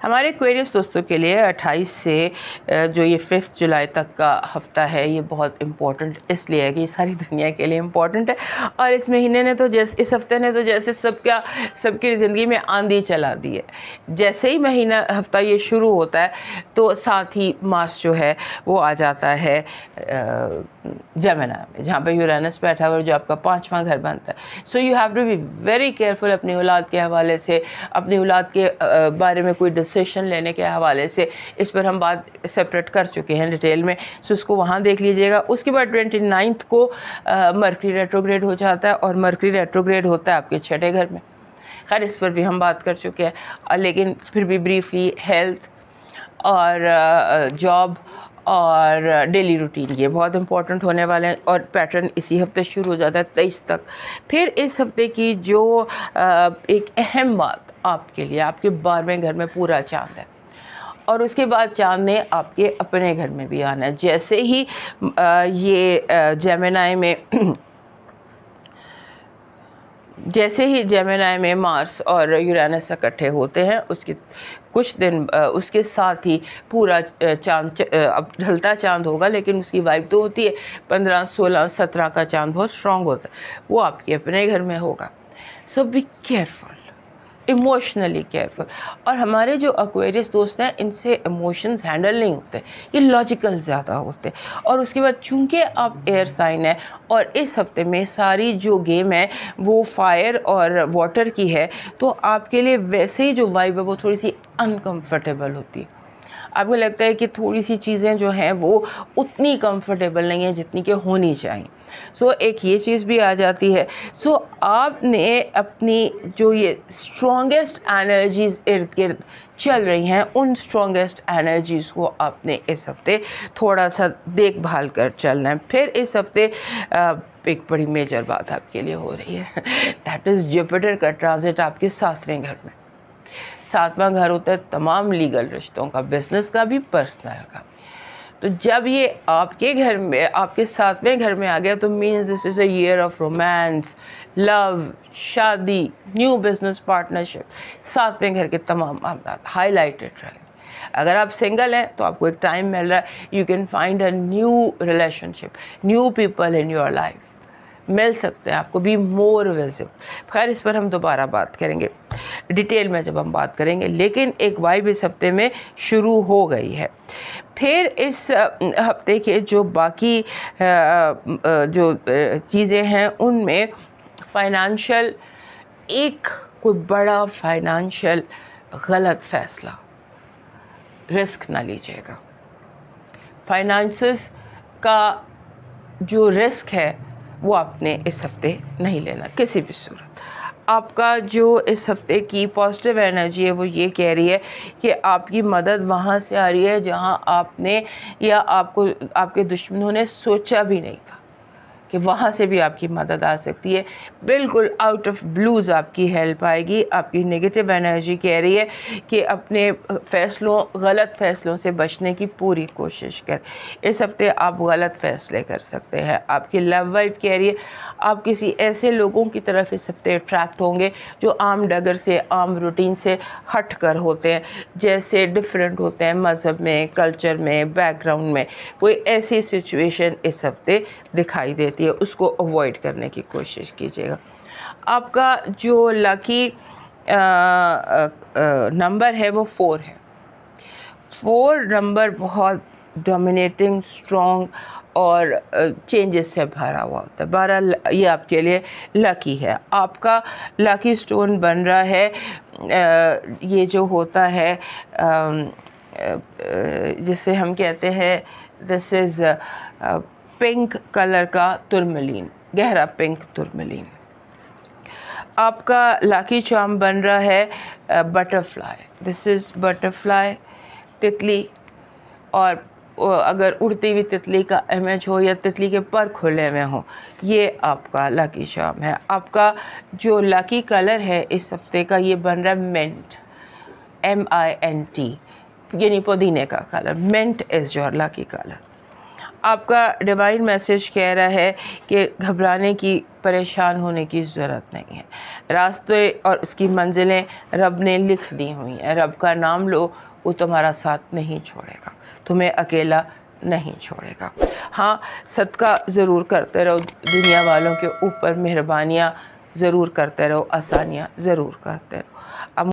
हमारे एक्वेरियस दोस्तों के लिए 28 से जो ये 5 जुलाई तक का हफ़्ता है ये बहुत इम्पोर्टेंट इसलिए है कि ये सारी दुनिया के लिए इम्पोर्टेंट है। और इस महीने ने तो जैसे इस हफ्ते ने तो जैसे सबकी ज़िंदगी में आंधी चला दी है। जैसे ही महीना हफ्ता ये शुरू होता है तो साथ ही मार्स जो है वो आ जाता है जेमिनी में, जहाँ पे यूरेनस बैठा हुआ है, जो आपका 5वां घर बनता है। So you have to be very careful अपनी औलाद के हवाले से, अपनी औलाद के बारे में कोई डिसीजन लेने के हवाले से। इस पर हम बात सेपरेट कर चुके हैं डिटेल में, सो उसको वहाँ देख लीजिएगा। उसके बाद 29 को मरकरी रेट्रोग्रेड हो जाता है और मरकरी रेट्रोग्रेड होता है आपके 6ठे घर में। खैर इस पर भी हम बात कर चुके हैं, लेकिन फिर भी ब्रीफली हेल्थ और जॉब और डेली रूटीन ये बहुत इंपॉर्टेंट होने वाले हैं। और पैटर्न इसी हफ्ते शुरू हो जाता है 23 तक। फिर इस हफ्ते की जो एक अहम बात आपके लिए, आपके 12वें घर में पूरा चांद है और उसके बाद चांद ने आपके अपने घर में भी आना है। जैसे ही ये जेमिनी में जैसे ही जेमिनी में मार्स और यूरेनस इकट्ठे होते हैं उसके कुछ दिन उसके साथ ही पूरा चांद अब ढलता चांद होगा, लेकिन उसकी वाइब तो होती है 15, 16, 17 का चांद बहुत स्ट्रॉन्ग होता है, वो आपके अपने घर में होगा। सो बी केयरफुल, इमोशनली केयरफुल। और हमारे जो एक्वेरियस दोस्त हैं इनसे इमोशंस हैंडल नहीं होते, ये लॉजिकल ज़्यादा होते। और उसके बाद चूंकि आप एयर साइन है और इस हफ्ते में सारी जो गेम है वो फायर और वाटर की है, तो आपके लिए वैसे ही जो वाइब है वो थोड़ी सी अनकंफर्टेबल होती है। आपको लगता है कि थोड़ी सी चीज़ें जो हैं वो उतनी कंफर्टेबल नहीं है जितनी कि होनी चाहिए। सो एक ये चीज़ भी आ जाती है। सो आपने अपनी जो ये स्ट्रॉन्गेस्ट एनर्जीज़ इर्द गिर्द चल रही हैं, उन स्ट्रॉन्गेस्ट एनर्जीज़ को आपने इस हफ्ते थोड़ा सा देखभाल कर चलना है। फिर इस हफ्ते एक बड़ी मेजर बात आपके लिए हो रही है, दैट इज़ जुपिटर का ट्रांजिट आपके 7वें घर में। 7वां घर होता है तमाम लीगल रिश्तों का, बिजनेस का भी, पर्सनल का। तो जब ये आपके घर में, आपके 7वें घर में आ गया तो means this is a year of romance, love, शादी, न्यू बिजनेस पार्टनरशिप। 7वें घर के तमाम मामला हाईलाइटेड रहेंगे। अगर आप सिंगल हैं तो आपको एक टाइम मिल रहा है, you can find a new relationship, new people in your life मिल सकते हैं आपको, बी मोर विजिबल। खैर इस पर हम दोबारा बात करेंगे डिटेल में जब हम बात करेंगे, लेकिन एक वाइब इस हफ्ते में शुरू हो गई है। फिर इस हफ्ते के जो बाकी जो चीज़ें हैं उनमें फाइनेंशियल, एक कोई बड़ा फाइनेंशियल गलत फैसला, रिस्क ना लीजिएगा। फाइनेंसेस का जो रिस्क है वो आपने इस हफ्ते नहीं लेना किसी भी सूरत। आपका जो इस हफ्ते की पॉजिटिव एनर्जी है वो ये कह रही है कि आपकी मदद वहाँ से आ रही है जहाँ आपने या आपको आपके दुश्मनों ने सोचा भी नहीं था कि वहाँ से भी आपकी मदद आ सकती है। बिल्कुल आउट ऑफ ब्लूज़ आपकी हेल्प आएगी। आपकी नेगेटिव एनर्जी कह रही है कि अपने गलत फैसलों से बचने की पूरी कोशिश कर। इस हफ्ते आप गलत फैसले कर सकते हैं। आपकी लव वाइफ कह रही है आप किसी ऐसे लोगों की तरफ इस हफ्ते अट्रैक्ट होंगे जो आम डगर से, आम रूटीन से हट कर होते हैं, जैसे डिफरेंट होते हैं मज़हब में, कल्चर में, बैकग्राउंड में। कोई ऐसी सिचुएशन इस हफ्ते दिखाई देती है, उसको अवॉइड करने की कोशिश कीजिएगा। आपका जो लकी नंबर है वो 4 है। 4 नंबर बहुत डोमिनेटिंग, स्ट्रॉन्ग और चेंजेस से भरा हुआ होता है। 12 ये आपके लिए लकी है। आपका लकी स्टोन बन रहा है ये जो होता है जिसे हम कहते हैं, दिस इज़ पिंक कलर का तुरमलीन, गहरा पिंक तुरमलीन। आपका लकी चार्म बन रहा है बटरफ्लाई, दिस इज़ बटरफ्लाई, तितली। और अगर उड़ती हुई तितली का इमेज हो या तितली के पर खुले में हो, ये आपका लकी चार्म है। आपका जो लकी कलर है इस हफ्ते का ये बन रहा है मिंट, MINT, यानी पुदीने का कलर। Mint is your lucky colour. आपका डिवाइन मैसेज कह रहा है कि घबराने की, परेशान होने की ज़रूरत नहीं है। रास्ते और उसकी मंजिलें रब ने लिख दी हुई हैं। रब का नाम लो, वो तुम्हारा साथ नहीं छोड़ेगा, तुम्हें अकेला नहीं छोड़ेगा। हाँ, सदका ज़रूर करते रहो, दुनिया वालों के ऊपर मेहरबानियाँ ज़रूर करते रहो, आसानियाँ ज़रूर करते रहो। अब